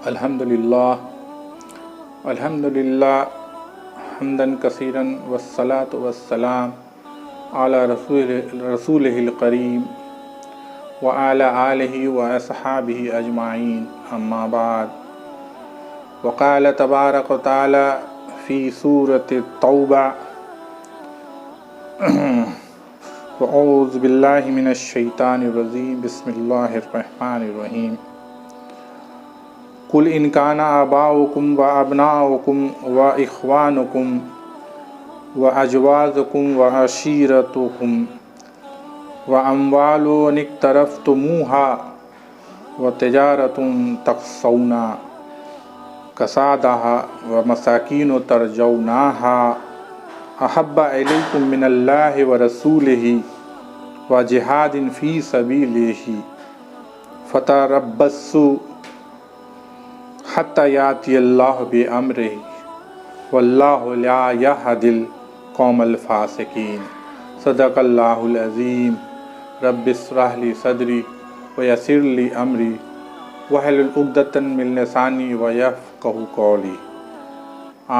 الحمدللہ حمدن کثیرن والصلاة والسلام علی رسولہ الکریم وعلی آلہ واصحابہ اجمعین اما بعد وقال تبارک و تعالی فی سورۃ التوبہ اعوذ باللہ من الشیطان الرجیم بسم اللہ الرحمن الرحیم قل ان کان آباؤکم و ابناؤکم و اخوانکم و ازواجکم و عشیرتکم و اموال اقترفتموها و تجارت تخشون کسادها و مساکین ترجونها احب الیکم من اللہ و رسولہ و جہاد فی سبیلہ فتربصوا حتی یاتی اللہ بامرہ واللہ لا یہدی القوم الفاسقین صدق اللہ العظیم رب اشرح لی صدری ویسر لی امری واحلل عقدۃ من لسانی ویفقہوا قولی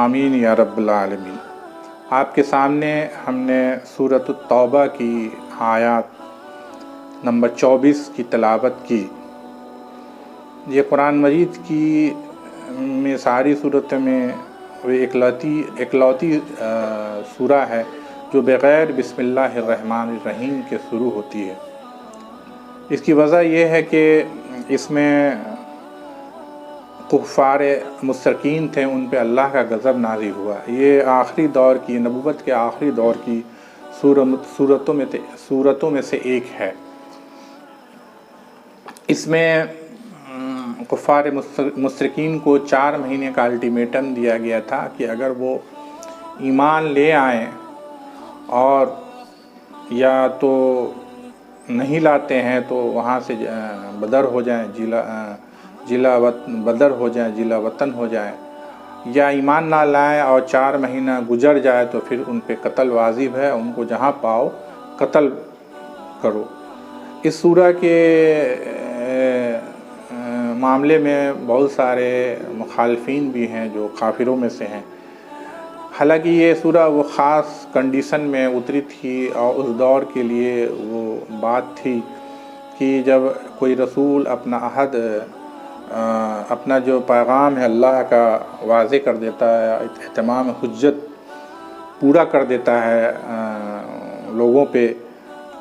آمین یا رب العالمین۔ آپ کے سامنے ہم نے سورۃ التوبہ کی آیات نمبر 24 کی تلاوت کی۔ یہ قرآن مجید کی میں ساری صورتوں میں اکلوتی سورہ ہے جو بغیر بسم اللہ الرحمن الرحیم کے شروع ہوتی ہے۔ اس کی وجہ یہ ہے کہ اس میں کفار مشرکین تھے، ان پہ اللہ کا غضب نازل ہوا۔ یہ آخری دور کی نبوت کے آخری دور کی صورتوں میں سے ایک ہے۔ اس میں کفار مشرکین کو 4 مہینے کا الٹیمیٹم دیا گیا تھا کہ اگر وہ ایمان لے آئیں اور یا تو نہیں لاتے ہیں تو وہاں سے بدر ہو جائیں، بدر ہو جائیں، ضلع وطن ہو جائیں، یا ایمان نہ لائیں اور 4 مہینہ گزر جائے تو پھر ان پہ قتل واجب ہے، ان کو جہاں پاؤ قتل کرو۔ اس سورہ کے معاملے میں بہت سارے مخالفین بھی ہیں جو کافروں میں سے ہیں۔ حالانکہ یہ سورہ وہ خاص کنڈیشن میں اتری تھی اور اس دور کے لیے وہ بات تھی کہ جب کوئی رسول اپنا عہد اپنا جو پیغام ہے اللہ کا واضح کر دیتا ہے، اتمام حجت پورا کر دیتا ہے لوگوں پہ،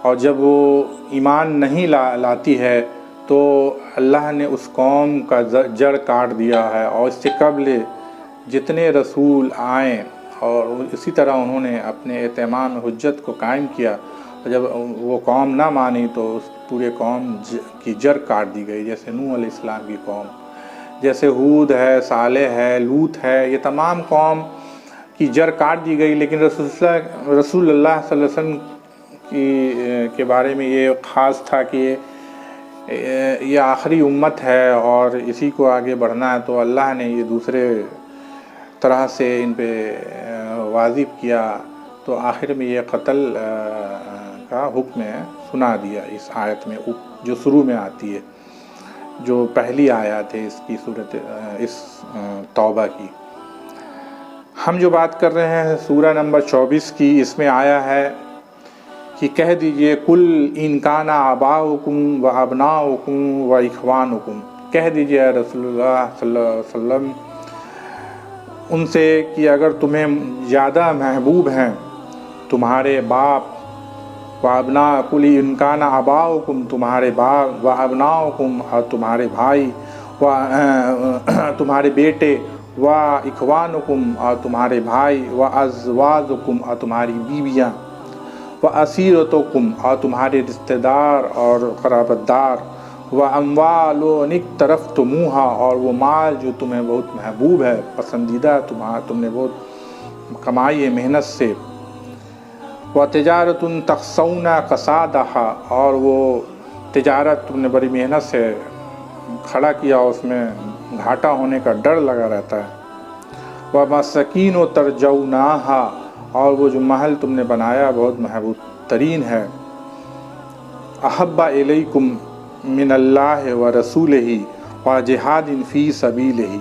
اور جب وہ ایمان نہیں لاتی ہے تو اللہ نے اس قوم کا جڑ کاٹ دیا ہے، اور اس سے قبل جتنے رسول آئیں اور اسی طرح انہوں نے اپنے اتمام حجت کو قائم کیا، اور جب وہ قوم نہ مانی تو اس پورے قوم کی جڑ کاٹ دی گئی۔ جیسے نوح علیہ السلام کی قوم، جیسے ہود ہے، صالح ہے، لوط ہے، یہ تمام قوم کی جڑ کاٹ دی گئی۔ لیکن رسول اللہ صلی اللہ علیہ وسلم کے بارے میں یہ خاص تھا کہ یہ آخری امت ہے اور اسی کو آگے بڑھنا ہے، تو اللہ نے یہ دوسرے طرح سے ان پہ واجب کیا، تو آخر میں یہ قتل کا حکم سنا دیا اس آیت میں جو شروع میں آتی ہے، جو پہلی آیات ہے اس کی اس توبہ کی۔ ہم جو بات کر رہے ہیں سورہ نمبر 24 کی، اس میں آیا ہے کہ کہہ دیجئے کل ان کان آباؤکم و ابناؤکم و اخوانکم، کہہ دیجئے رسول اللہ صلی اللہ علیہ وسلم ان سے کہ اگر تمہیں زیادہ محبوب ہیں تمہارے باپ، و ابنا کل ان کان آباؤکم تمہارے باپ، و ابناؤکم اور تمہارے بھائی، و تمہارے بیٹے، و اخوانکم اور تمہارے بھائی، و ازواجکم اور تمہاری بیویاں، وَأَسِيرَتُكُمْ اور تمہارے رشتہ دار اور قرابت دار، وَأَمْوَالٌ اقْتَرَفْتُمُوهَا اور وہ مال جو تمہیں بہت محبوب ہے، پسندیدہ تم نے بہت کمائی ہے محنت سے، وَتِجَارَةٌ تَخْشَوْنَ كَسَادَهَا اور وہ تجارت تم نے بڑی محنت سے کھڑا کیا، اس میں گھاٹا ہونے کا ڈر لگا رہتا ہے، وَمَسَاكِينُ تَرْجَوْنَاهَا اور وہ جو محل تم نے بنایا بہت محبوب ترین ہے، احب الیکم من اللہ و رسولہ و جہاد فی سبیلہ،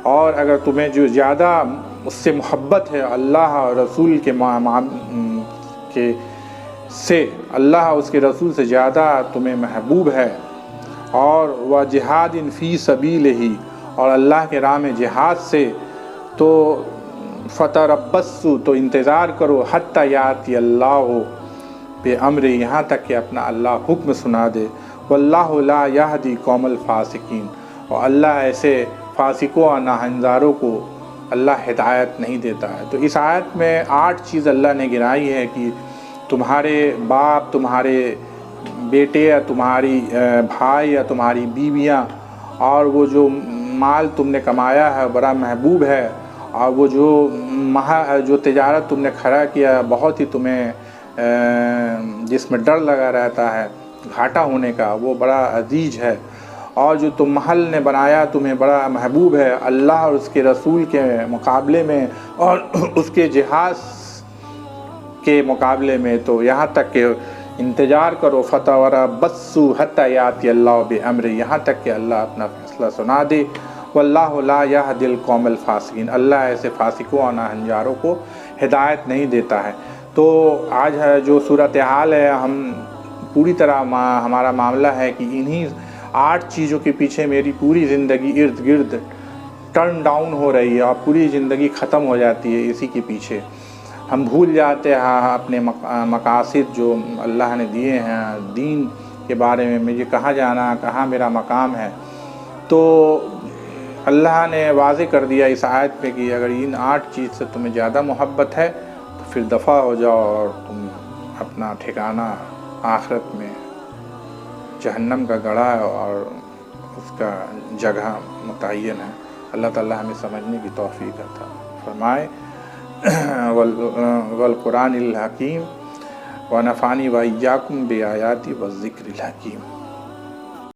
اور اگر تمہیں جو زیادہ اس سے محبت ہے اللہ اور رسول کے سے، اللہ اس کے رسول سے زیادہ تمہیں محبوب ہے، اور وہ جہاد فی سبیلہ، اور اللہ کے راہ میں جہاد سے، تو فتربصوا، تو انتظار کرو، حتی یاتی اللہ بامر، یہاں تک کہ اپنا اللہ حکم سنا دے، واللہ لا یہدی قوم الفاسقین، اور اللہ ایسے فاسقوں اور ناہنجاروں کو اللہ ہدایت نہیں دیتا ہے۔ تو اس آیت میں 8 چیز اللہ نے گرائی ہے کہ تمہارے باپ، تمہارے بیٹے، یا تمہاری بھائی، یا تمہاری بیویاں، اور وہ جو مال تم نے کمایا ہے بڑا محبوب ہے، اور وہ جو تجارت تم نے کھڑا کیا بہت ہی تمہیں جس میں ڈر لگا رہتا ہے گھاٹا ہونے کا، وہ بڑا عزیز ہے، اور جو تم محل نے بنایا تمہیں بڑا محبوب ہے اللہ اور اس کے رسول کے مقابلے میں اور اس کے جہاد کے مقابلے میں، تو یہاں تک کہ انتظار کرو، فتربصوا حتی یاتی اللہ بامرہ، یہاں تک کہ اللہ اپنا فیصلہ سنا دے، واللہ لا یہدی القوم الفاسقین، اللہ ایسے فاسقوں اور ناہنجاروں کو ہدایت نہیں دیتا ہے۔ تو آج جو صورتحال ہے، ہم پوری طرح ہمارا معاملہ ہے کہ انہی 8 چیزوں کے پیچھے میری پوری زندگی ارد گرد ٹرن ڈاؤن ہو رہی ہے، اور پوری زندگی ختم ہو جاتی ہے اسی کے پیچھے۔ ہم بھول جاتے ہیں اپنے مقاصد جو اللہ نے دیے ہیں دین کے بارے میں، مجھے کہاں جانا، کہاں میرا مقام ہے۔ تو اللہ نے واضح کر دیا اس آیت میں کہ اگر ان 8 چیز سے تمہیں زیادہ محبت ہے تو پھر دفع ہو جاؤ، اور تم اپنا ٹھکانہ آخرت میں جہنم کا گڑھا ہے اور اس کا جگہ متعین ہے۔ اللہ تعالیٰ ہمیں سمجھنے کی توفیق عطا فرمائے۔ والقرآن الحکیم ونفعنی وإیاکم بآیاتی والذکر الحکیم۔